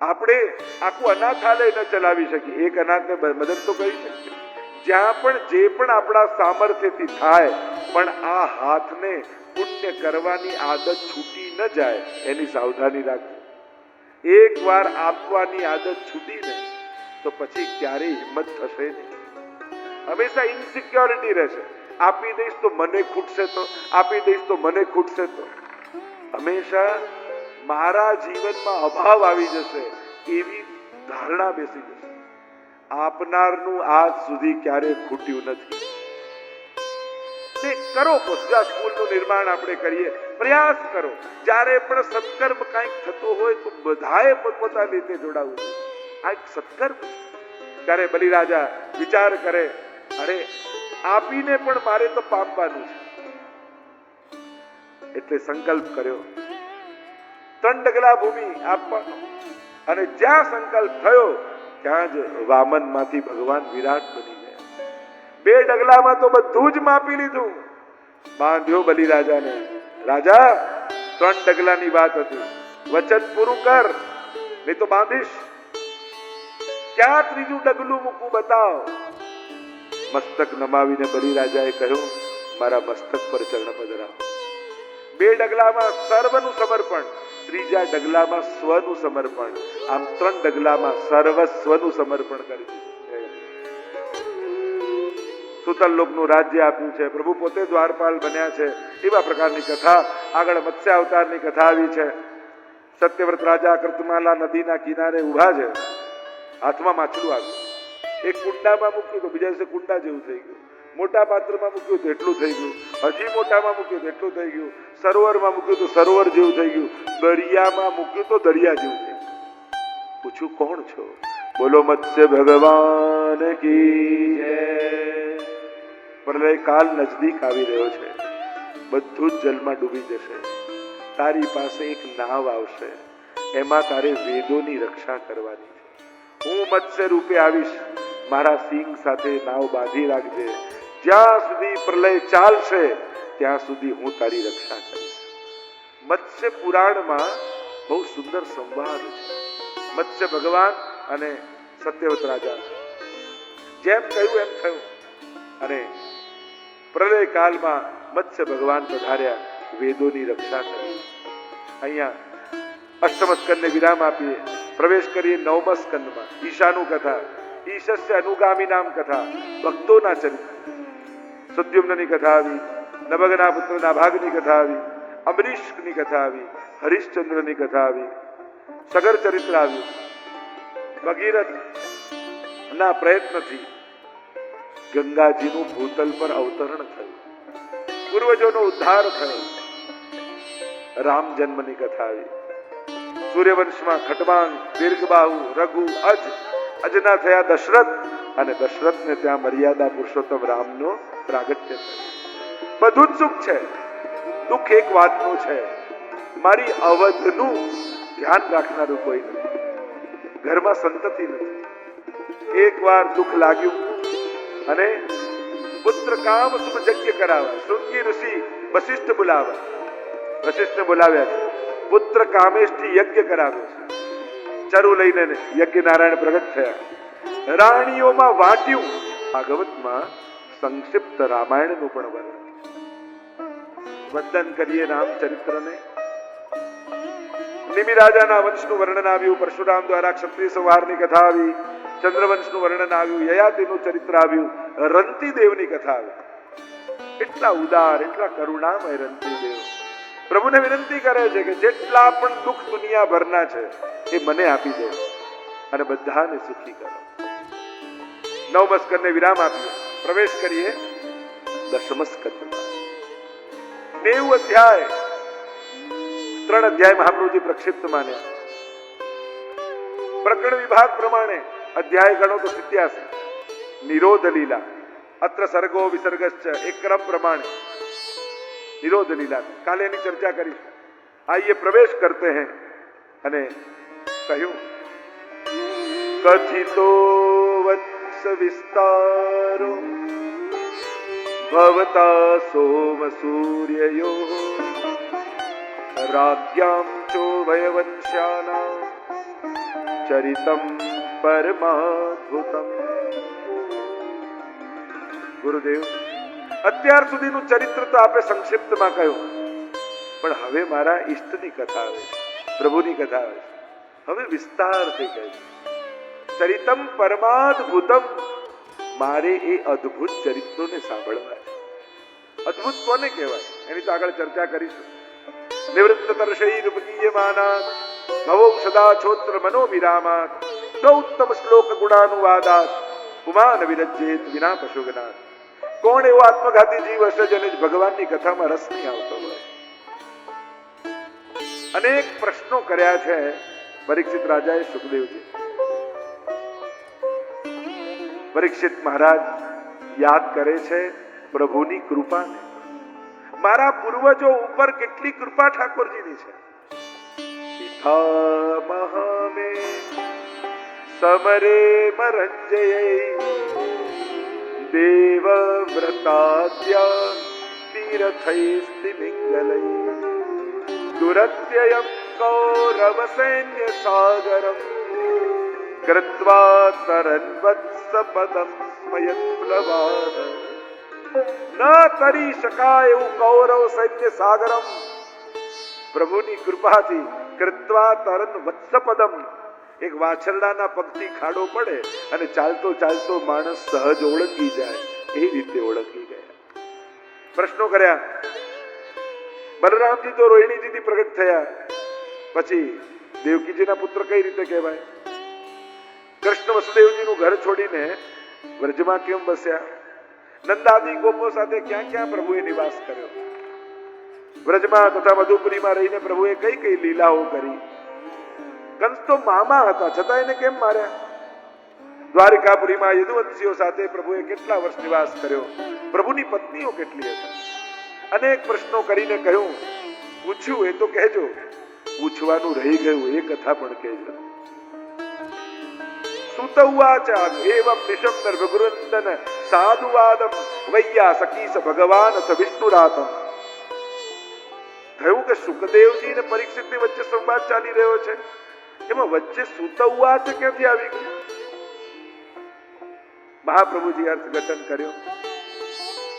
આપણે આખું અનાથાલય ન ચલાવી શકીએ, એક અનાથને મદદ તો કરી શકીએ. જ્યાં પણ જે પણ આપણા સામર્થ્યથી થાય, પણ આ હાથને પુણ્ય કરવાની આદત છૂટી ન જાય એની સાવધાની રાખજો. એક વાર આપવાની આદત છૂટી ને તો પછી ક્યારેય હિંમત થશે નહીં. હંમેશા ઇનસિક્યોરિટી રહેશે. આપી દઈશ તો મને ખૂટશે, તો આપી દઈશ તો મને ખૂટશે, તો હંમેશા મારા જીવનમાં અભાવ આવી જશે એવી ધારણા બેસી જશે. આપનારનું આજ સુધી ક્યારેય ખૂટ્યું નથી. તે કરો. સ્કૂલનું નિર્માણ આપણે કરીએ, પ્રયાસ કરો. જ્યારે પણ સત્કર્મ કંઈક થતો હોય તો બધાએ પોતપોતાની રીતે જોડાવું જોઈએ. આ એક સત્કર્મ છે. ત્યારે બલિરાજા વિચાર કરે, અરે આપીને પણ મારે તો પામવાનું છે. એટલે સંકલ્પ કર્યો 3 ડગલા ભૂમિ આપવાનો. અને જ્યાં સંકલ્પ થયો ત્યાં જ વામન માંથી ભગવાન વિરાટ બની ગયા. 2 ડગલામાં તો બધું જ માપી લીધું. બાંધ્યો બલિરાજાને. રાજા, 3 ડગલાની વાત હતી, વચન પૂરું કર, નહીં તો બાંધીશ. ક્યાં ત્રીજું ડગલું મૂકું બતાવ. મસ્તક નમાવીને બલિરાજાએ કહ્યું, મારા મસ્તક પર ચરણ પધરાવો. 2 ડગલામાં સર્વનું સમર્પણ, ત્રીજા ડગલામાં સ્વનું સમર્પણ, આમ 3 ડગલામાં સર્વસ્વનું સમર્પણ કરી દીધું. સુતલ લોકનું રાજ્ય આપ્યું છે, પ્રભુ પોતે દ્વારપાલ બન્યા છે. એવા પ્રકારની કથા આગળ મત્સ્ય અવતારની કથા આવી છે. સત્યવ્રત રાજા કર્તમાલા નદીના કિનારે ઉભા છે. હાથમાં માછલું આવ્યું. એક કુંડામાં મૂક્યું તો બીજા દિવસે કુંડા જેવું થઈ ગયું. મોટા પાત્રમાં મૂક્યું તો એટલું થઈ ગયું. હજી મોટામાં મૂક્યું તો એટલું થઈ ગયું. સરોવરમાં મૂક્યું તો સરોવર જેવું થઈ ગયું. દરિયામાં મૂક્યું તો દરિયા જેવું થઈ ગયું. પૂછ્યું, કોણ છો? બોલો મત્સ્ય ભગવાન કી જય. પ્રલય કાલ નજદીક આવી રહ્યો છે. બધું જ જલમાં ડૂબી જશે. તારી પાસે એક નાવ આવશે, એમાં તારે વેદોની રક્ષા કરવાની છે. હું મત્સ્ય રૂપે આવીશ, મારા સિંહ સાથે નાવ બાંધી રાખજે. જ્યાં સુધી પ્રલય ચાલશે ત્યાં સુધી હું તારી રક્ષા કરીશ. મત્સ્ય પુરાણમાં બહુ સુંદર સંવાદ છે. મત્સ્ય ભગવાન અને સત્યવત રાજા, જેમ કહ્યું એમ થયું. અને પ્રલય કાળમાં મત્સ્ય ભગવાન પધાર્યા, વેદોની રક્ષા કરી. અહીંયા અષ્ટમ સ્કંદને વિરામ આપીએ, પ્રવેશ કરીએ 9મા સ્કંદમાં. ઈશાનું કથા, ઈશસ્ય અનુગામી નામ કથા, ભક્તોના ચરિત્ર. સુદ્યુમ્નની કથા આવી, નભગના પુત્ર નાભાગની કથા આવી, અમરીશની કથા આવી, હરિશ્ચંદ્રની કથા આવી, સગર ચરિત્ર આવ્યું. ભગીરથ ના પ્રયત્નથી ગંગાજીનું ભૂતલ પર અવતરણ થયું, પૂર્વજોનો ઉદ્ધાર થયો. રામ જન્મની કથા આવી. સૂર્યવંશમાં ખટમાંગ, દીર્ઘબાહુ, રઘુ, અજના થયા દશરથ, અને દશરથને ત્યાં મર્યાદા પુરુષોત્તમ રામનો પ્રાગટ્ય થયું. બધું જ સુખ છે. દુઃખ એક વાતનું છે, મારી અવધનું ધ્યાન રાખનારું કોઈ નથી. ઘરમાં સંતતિ નથી. એક વાર દુઃખ લાગ્યું અને પુત્ર કામ શુભ યજ્ઞ કરાવવા, શૃંગી ઋષિ વશિષ્ઠ બોલાવા. વશિષ્ઠને બોલાવ્યા છે. પુત્ર કામેશથી યજ્ઞ કરાવ્યો છે. ચરુ લઈને યજ્ઞ નારાયણ પ્રગટ થયા. રાણીઓમાં વાટ્યું. ભાગવતમાં સંક્ષિપ્ત રામાયણનું પણ વર્ણન. વંદન કરીએ રામચરિત્રને. નિમિ રાજાના વંશનું વર્ણન આવ્યું. પરશુરામ દ્વારા ક્ષત્રિય સંહારની કથા આવી. ચંદ્રવંશનું વર્ણન આવ્યું. યયાતિનું ચરિત્ર આવ્યું. રંતી દેવની કથા આવી. એટલા ઉદાર, એટલા કરુણામય રંતી દેવ પ્રભુને વિનંતી કરે છે કે જેટલા પણ દુઃખ દુનિયાભરના છે એ મને આપી દે અને બધાને સુખી કરો. 9મા સ્કંદને વિરામ આપીએ, પ્રવેશ કરીએ 10મા સ્કંદમાં. 90 અધ્યાય. 3 અધ્યાય મહાપ્રભુજી પ્રક્ષિપ્ત માન્યા. પ્રકરણ વિભાગ પ્રમાણે અધ્યાય ગણો તો 87. નિરોધ લીલા, અત્ર સર્ગો વિસર્ગશ્ચ, એક ક્રમ પ્રમાણે નિરોધ લીલા. કાલે એની ચર્ચા કરીશું. આइए प्रवेश करते हैं. અને કહ્યું, કથિતો વત્સ વિસ્તારો ભવતા સોમ સૂર્યયો રાજ્યામ ચો વયવંશ્યાનામ ચરિતમ પરમાદ્ભુતમ. ગુરુદેવ, અત્યાર સુધીનું ચરિત્ર તો આપે સંક્ષિપ્તમાં કહ્યું, પણ હવે મારા ઈષ્ટની કથા આવે છે, પ્રભુની કથા આવે છે. હવે વિસ્તારથી કહે છે ચરિતમ પરમાદ્ભુતમ. મારે એ અદ્ભુત ચરિત્રોને સાંભળવા છે. અદ્ભુત કોને કહેવાય એની તો આગળ ચર્ચા કરીશું. નિવૃત્ત તર્ષૈરુપગીયમાનાત ભવૌ સદા છોત્ર મનોવિરામાત ગૌતમ શ્લોક ગુણાનુવાદાત પુમાન વિરજ્યેત વિના પશુગનાત. કોણ એવો આત્મઘાતી જીવ હશે જેને ભગવાનની કથામાં રસ નહીં આવતો હોય? અનેક પ્રશ્નો કર્યા છે પરીક્ષિત રાજાએ સુખદેવજી. પરીક્ષિત મહારાજ યાદ કરે છે પ્રભુની કૃપાને. મારા પૂર્વજો ઉપર કેટલી કૃપા ઠાકોરજીની છે. પિતામહમે સમરે મરંજય દેવ વ્રતાદ્ય તીર્થૈસ્તિ મિંગલૈ દુરત્યયમ કૌરવ સૈન્ય સાગરમ કૃત્વા તરન્વત્સ પદમ સ્મયત્પ્લવાદ. ન તરી શકાય એવું કૌરવ સૈન્ય સાગરમ. પ્રભુની કૃપાથી કૃત્વા તરન વત્સપદમ. એક વાછરડાના પગથી ખાડો પડે અને ચાલતો ચાલતો માણસ સહજ ઓળંગી જાય એ રીતે ઓળંગી ગયા. પ્રશ્નો કર્યા. બલરામજી તો રોહિણીજીથી પ્રગટ થયા, પછી દેવકીજીના પુત્ર કઈ રીતે કહેવાય? કૃષ્ણ વસુદેવજીનું ઘર છોડીને વ્રજમાં કેમ બસ્યા? નંદાદી ગોપો સાથે ક્યાં ક્યાં પ્રભુએ નિવાસ કર્યો? વ્રજમાં તથા મધુપુરીમાં રહીને પ્રભુએ કઈ કઈ લીલાઓ કરી? કંસ તો મામા હતા, છતાં એને કેમ માર્યા? દ્વારિકાપુરીમાં યદુવંશીઓ સાથે પ્રભુએ કેટલા વર્ષ નિવાસ કર્યો? પ્રભુની પત્નીઓ કેટલી હતી? અનેક પ્રશ્નો કરીને કહ્યું, પૂછ્યું એ તો કહેજો, પૂછવાનું રહી ગયું એ કથા પણ કહેજો. સુતૌવાચ એવં નિશમ્બર ભગુરંદન સાધુવાદમ વૈયા સખીસ ભગવાન અથ વિષ્ણુરાતમ. થયું કે સુખદેવજી ને પરીક્ષિતની વચ્ચે સંવાદ ચાલી રહ્યો છે, એમાં વચ્ચે સુતૌવાચ ક્યાંથી આવી ગયું? મહાપ્રભુજી અર્થઘટન કર્યો.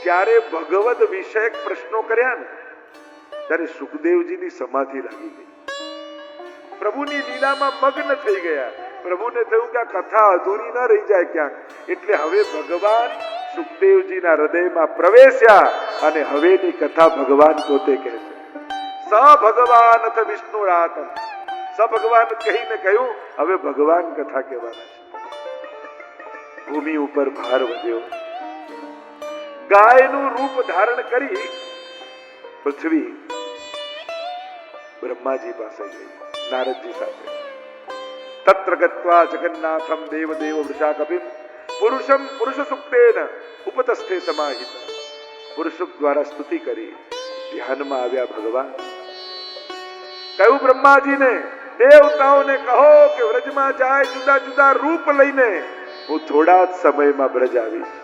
ત્યારે ભગવદ વિષયક પ્રશ્નો કર્યા ને ત્યારે સુખદેવજીની સમાધિ લાગી ગઈ. પ્રભુની લીલામાં મગ્ન થઈ ગયા. પ્રભુને થયું કે આ કથા અધૂરી ન રહી જાય ક્યાંક, એટલે હવે ભગવાન સુખદેવજીના હૃદયમાં પ્રવેશ્યા અને હવેની કથા ભગવાન પોતે કહે છે. સ ભગવાન અથ વિષ્ણુરાતમ. સ ભગવાન કહીને કહ્યું હવે ભગવાન કથા કહેવાના છે. ભૂમિ ઉપર ભાર વધ્યો. ગાયનું રૂપ ધારણ કરી પૃથ્વી બ્રહ્માજી પાસે ગઈ, નારદજી સાથે. તત્ર ગત્વા જગન્નાથમ દેવદેવ વૃષાકપિમ પુરુષમ પુરુષ સુક્તેન ઉપતસ્થે સમાહિત. પુરુષ દ્વારા સ્તુતિ કરી ધ્યાનમાં આવ્યા ભગવાન. કહ્યું બ્રહ્માજીને, દેવતાઓને કહો કે વ્રજમાં જાય જુદા જુદા રૂપ લઈને હું થોડા જ સમયમાં બ્રજ આવીશ.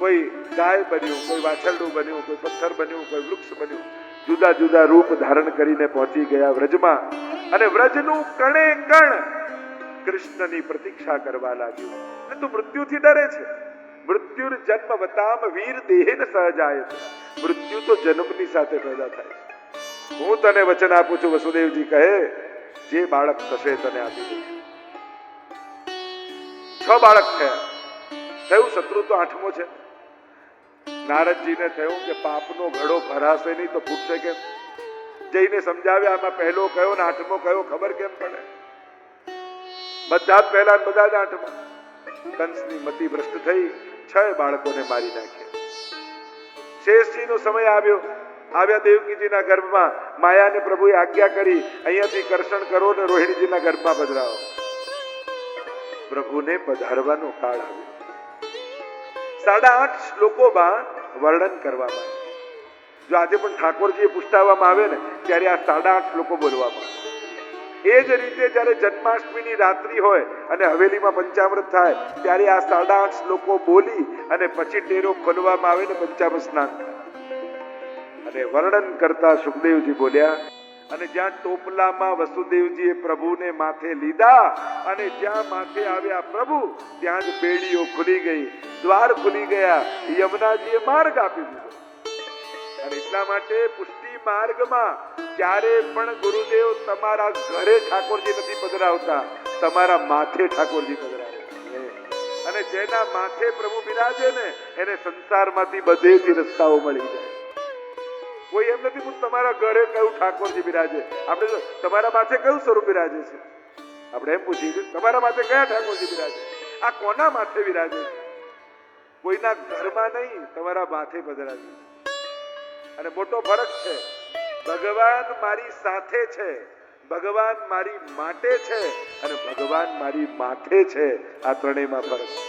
કોઈ ગાય બન્યું, કોઈ વાછરડું બન્યું, કોઈ પથ્થર બન્યું, કોઈ વૃક્ષ બન્યું, જુદા જુદા રૂપ ધારણ કરીને પહોંચી ગયા વ્રજમાં અને વ્રજનું કણે કણ કૃષ્ણની પ્રતીક્ષા કરવા લાગ્યું. અને તું મૃત્યુથી ડરે છે. મૃત્યુર જન્મ વતામ વીર દેહેન સહજાય. મૃત્યુ તો જન્મની સાથે પેદા થાય છે. હું તને વચન આપું છું, વસુદેવજી કહે, જે બાળક થશે તને આપી દઈશ. 6 બાળક થયા. થયું શત્રુ તો 8મો છે. નારદજીને થયું કે પાપનો ઘડો ભરાશે નહીં તો ફૂટશે કેમ? જઈને સમજાવ્યા, આમાં પહેલો કયો ને 8મો કયો ખબર કેમ પડે? બધા જ પહેલા બધા જ 8મા. કંસની મતિ ભ્રષ્ટ થઈ 6 બાળકોને મારી નાખ્યા. શેષજીનો સમય આવ્યો. આવ્યા દેવકીજીના ગર્ભમાં. માયાને પ્રભુએ આજ્ઞા કરી અહીંયાથી કર્ષણ કરો ને રોહિણીજીના ગર્ભમાં પધરાવો. પ્રભુને પધારવાનો કાળ આવ્યો. 8.5 શ્લોકોમાં વર્ણન કરવામાં. જો આજે પણ ઠાકોરજીએ પુષ્ટાવવામાં આવે ને ત્યારે આ 8.5 શ્લોકો બોલવામાં. એ જ રીતે જયારે જન્માષ્ટમીની રાત્રિ હોય અને હવેલીમાં પંચામૃત થાય ત્યારે આ 8.5 શ્લોકો બોલી અને પછી ટેરો ખોલવામાં આવે ને પંચામૃત સ્નાન થાય. અને વર્ણન કરતા સુખદેવજી બોલ્યા, અને જ્યાં ટોપલામાં વસુદેવજીએ પ્રભુને માથે લીધા અને જ્યાં માથે આવ્યા પ્રભુ ત્યાં જ બેડીઓ ખુલી ગઈ, દ્વાર ખુલી ગયા, યમુનાજીએ માર્ગ આપી દીધો. અને એટલા માટે પુષ્ટિ માર્ગમાં ક્યારે પણ ગુરુદેવ તમારા ઘરે ઠાકોરજી નથી પધરાવતા, તમારા માથે ઠાકોરજી પધરાવે. અને જેના માથે પ્રભુ બિરાજે ને એને સંસારમાંથી બધેથી રસ્તાઓ મળી જાય. કોઈ એમ નથી પૂછતું તમારા ઘરે કયું ઠાકોરજી બિરાજે, આપણે તમારા માથે કયું સ્વરૂપ બિરાજે છે, આપણે એમ પૂછીએ તમારા માથે કયા ઠાકોરજી બિરાજે, આ કોના માથે બિરાજે? કોઈના ઘરમાં નહીં, તમારા માથે પધરાજે. અને મોટો ફરક છે, ભગવાન મારી સાથે છે, ભગવાન મારી માટે છે અને ભગવાન મારી માથે છે. આ ત્રણેયમાં ફરક છે.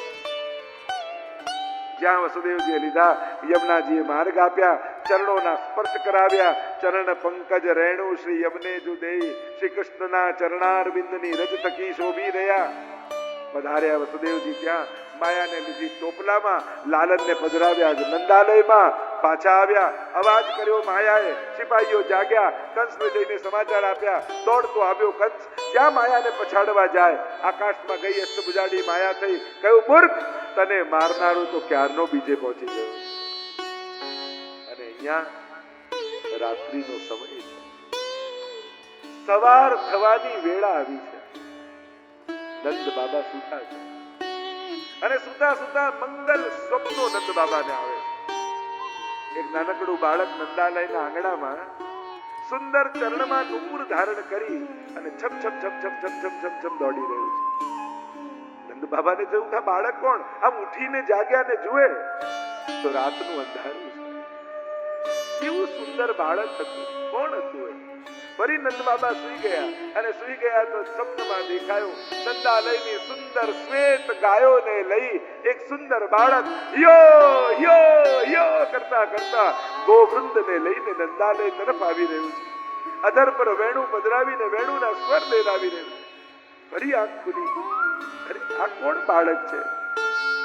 જ્યાં વસુદેવજીએ લીધા, યમુનાજીએ માર્ગ આપ્યા, ચરણોના સ્પર્શ કરાવ્યા, ચરણ પંકજ રેણુ શ્રી યમને જુદેઈ, શ્રી કૃષ્ણના ચરણારવિંદની રજ થકી શોભી રહ્યા. પધાર્યા વસુદેવજી ત્યાં, માયાને લીધી ટોપલામાં, લાલનને પધરાવ્યા નંદાલયમાં, પાછા આવ્યા, અવાજ કર્યો માયાએ, સિપાહીઓ જાગ્યા, કંસને જઈને સમાચાર આપ્યા, દોડતો આવ્યો કંસ, ક્યાં માયાને પછાડવા જાય, આકાશમાં ગઈ અસ્તબુજાડી માયા થઈ, કહ્યું મૂર્ખ, તને મારનારો તો ક્યારનો બીજે પહોંચી ગયો. અને અહીંયા રાત્રિનો સમય છે, સવાર થવાની વેળા આવી છે. નંદ બાબા સૂતા છે અને સુતા સુતા મંગલ સ્વપ્નો નંદ બાબાને આવે છે. એક નાનકડું બાળક નંદાલયના આંગણામાં સુંદર ચરણમાં નુપુર ધારણ કરી અને છમ છમ છમ છમ છમ છમ છમ છમ દોડી રહ્યું છે. નંદ બાબાને જોયું કે બાળક કોણ? આમ ઉઠીને જાગ્યા ને જુએ તો રાતનું અંધારું છે. કેવું સુંદર બાળક હતું, કોણ હતું? ફરી નંદ બાબા સુઈ ગયા અને સુઈ ગયા તો સ્વપ્નમાં દેખાયું નંદાલયની સુંદર શ્વેત ગાયોને લઈ એક સુંદર બાળક યો યો યો કરતા કરતા ગોવૃંદને લઈને નંદાલય તરફ આવી રહ્યું છે. અધર પર વેણુ પધરાવીને વેણુના સ્વર લેરાવી રહ્યું છે. ફરી આંખ ખુલી, અરે આ કોણ બાળક છે?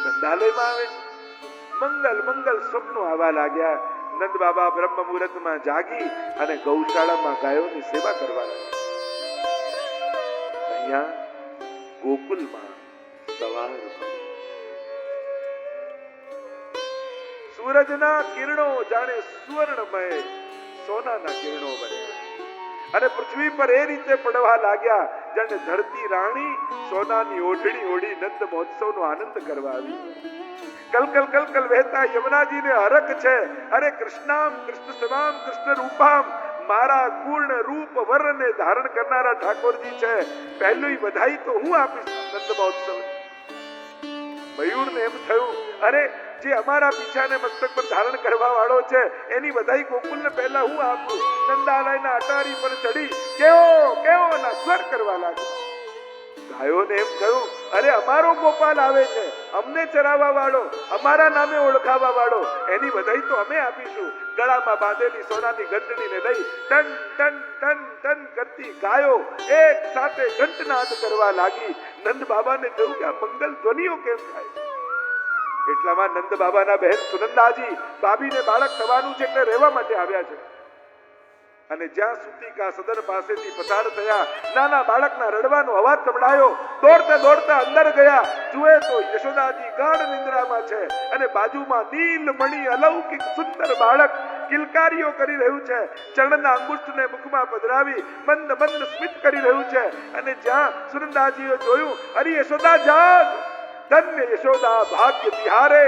નંદાલયમાં આવે છે. મંગલ મંગલ સ્વપ્નો આવવા લાગ્યા. નંદ બાબા બ્રહ્મ મુહૂર્તમાં જાગી અને ગૌશાળામાં ગાયોની સેવા કરવા લાગ્યા. અહીંયા ગોકુલમાં સવાર સૂરજના કિરણો જાણે સુવર્ણમય સોનાના કિરણો બન્યા અને પૃથ્વી પર એ રીતે પડવા લાગ્યા જાણે ધરતી રાણી સોનાની ઓઢણી ઓઢી નંદ મહોત્સવનો આનંદ કરવા આવી. કલકલ કલકલ વહેતા યમુનાજીને હરખ છે. અરે કૃષ્ણામ કૃષ્ણ સમામ કૃષ્ણ રૂપામ, મારા પૂર્ણ રૂપ વર્ણને ધારણ કરનારા ઠાકોરજી છે. પહેલી વધાઈ તો હું આપીશ નંદ મહોત્સવ. મયુરને એમ થયું, અરે જે અમારા પીછાને મસ્તક પર ધારણ કરવા વાળો છે એની વધાઈ ગોકુલને પહેલા હું આપું. નંદાલયના અટારી પર ચડી કેવો કેવો ના સ્વર કરવા લાગ્યો. ગાયોને એમ કહ્યું, અરે અમારો ગોપાલ આવે છે, અમને ચરાવવા વાળો, અમારા નામે ઓળખાવા વાળો, એની વધાઈ તો અમે આપીશું. ગળામાં બાંધેલી સોનાની ઘંટડીને લઈ ટન ટન ટન ટન કરતી ગાયો એક સાથે ઘંટનાદ કરવા લાગી. નંદ બાબાને થયું કે આ મંગલ ધ્વનિઓ કેમ થાય? એટલામાં નંદ બાબાના બહેન સુનંદાજી બાબીને બાળક થવાનું છે એટલે રહેવા માટે આવ્યા છે. અને જ્યાં સુતિકા સદન પાસેથી પસાર થયા, નાના બાળકના રડવાનો અવાજ સંભળાયો. દોડતા દોડતા અંદર ગયા, જુએ તો યશોદાજી ગાઢ નિંદ્રામાં છે અને બાજુમાં નીલમણી અલૌકિક સુંદર બાળક કિલકારીઓ કરી રહ્યું છે. ચરણના અંગુષ્ઠને મુખમાં પધરાવી મંદ મંદ સ્મિત કરી રહ્યું છે. અને જ્યાં સુનંદાજીએ જોયું, અરે યશોદા જાગ, ધન્ય યશોદા ભાગ્ય બિહારે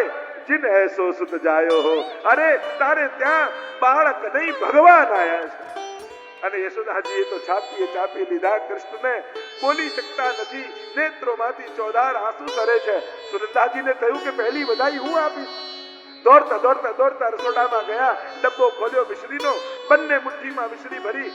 जिन ऐसो सुत जायो हो. अरे तारे ત્યાં બાળક નહીં ભગવાન આયા છે. અને યશોદાજીએ તો છાતીએ ચાપી લીધા. કૃષ્ણને બોલી શકતા નથી, નેત્રોમાંથી ચોધાર આંસુ સરે છે. સુનંદાજીને થયું કે પહેલી વધાઈ હું આપીશ. દોડતા દોડતા દોડતા રસોડામાં ગયા, ડબ્બો ખોલ્યો મિશ્રીનો, બંને મુઠ્ઠીમાં મિશ્રી ભરી